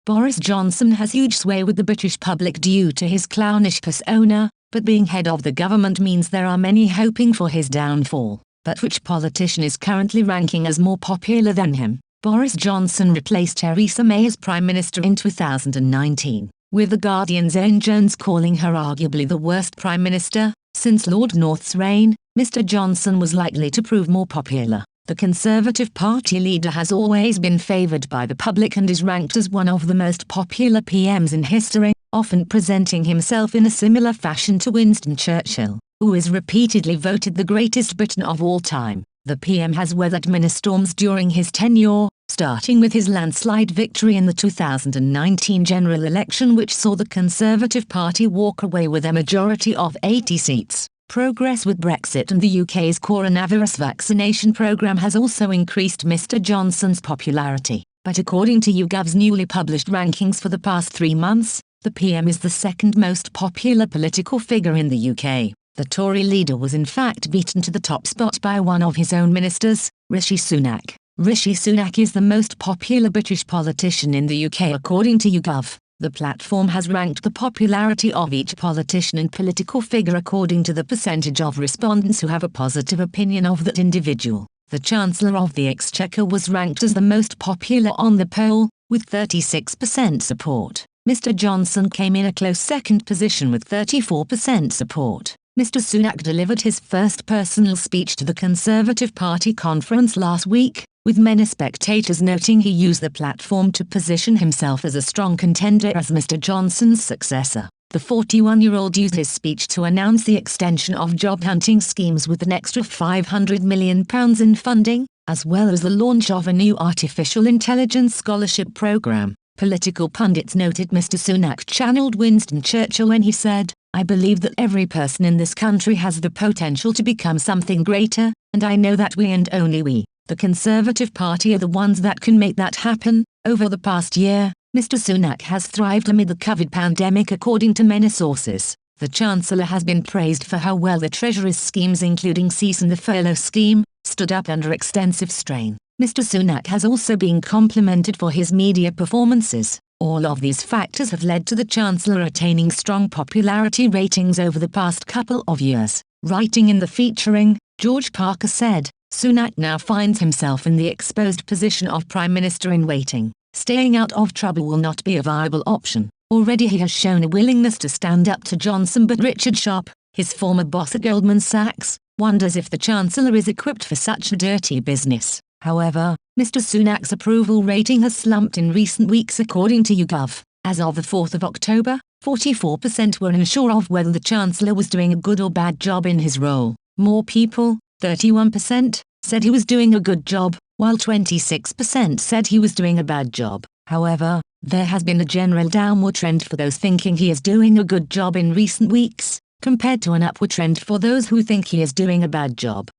Boris Johnson has huge sway with the British public due to his clownish persona, but being head of the government means there are many hoping for his downfall. But which politician is currently ranking as more popular than him? Boris Johnson replaced Theresa May as Prime Minister in 2019, with The Guardian's Owen Jones calling her arguably the worst Prime Minister since Lord North's reign. Mr. Johnson was likely to prove more popular. The Conservative Party leader has always been favoured by the public and is ranked as one of the most popular PMs in history, often presenting himself in a similar fashion to Winston Churchill, who is repeatedly voted the greatest Briton of all time. The PM has weathered many storms during his tenure, starting with his landslide victory in the 2019 general election, which saw the Conservative Party walk away with a majority of 80 seats. Progress with Brexit and the UK's coronavirus vaccination programme has also increased Mr. Johnson's popularity. But according to YouGov's newly published rankings for the past 3 months, the PM is the second most popular political figure in the UK. The Tory leader was in fact beaten to the top spot by one of his own ministers, Rishi Sunak. Rishi Sunak is the most popular British politician in the UK according to YouGov. The platform has ranked the popularity of each politician and political figure according to the percentage of respondents who have a positive opinion of that individual. The Chancellor of the Exchequer was ranked as the most popular on the poll, with 36% support. Mr. Johnson came in a close second position with 34% support. Mr. Sunak delivered his first personal speech to the Conservative Party conference last week, with many spectators noting he used the platform to position himself as a strong contender as Mr. Johnson's successor. The 41-year-old used his speech to announce the extension of job hunting schemes with an extra £500 million in funding, as well as the launch of a new artificial intelligence scholarship program. Political pundits noted Mr. Sunak channeled Winston Churchill when he said, "I believe that every person in this country has the potential to become something greater, and I know that we and only we, the Conservative Party, are the ones that can make that happen." Over the past year, Mr. Sunak has thrived amid the COVID pandemic according to many sources. The Chancellor has been praised for how well the Treasury's schemes, including cease and the furlough scheme, stood up under extensive strain. Mr. Sunak has also been complimented for his media performances. All of these factors have led to the Chancellor attaining strong popularity ratings over the past couple of years. Writing in the featuring, George Parker said, "Sunak now finds himself in the exposed position of Prime Minister in waiting. Staying out of trouble will not be a viable option. Already he has shown a willingness to stand up to Johnson, but Richard Sharp, his former boss at Goldman Sachs, wonders if the Chancellor is equipped for such a dirty business." However, Mr. Sunak's approval rating has slumped in recent weeks according to YouGov. As of the 4th of October, 44% were unsure of whether the Chancellor was doing a good or bad job in his role. More people, 31%, said he was doing a good job, while 26% said he was doing a bad job. However, there has been a general downward trend for those thinking he is doing a good job in recent weeks, compared to an upward trend for those who think he is doing a bad job.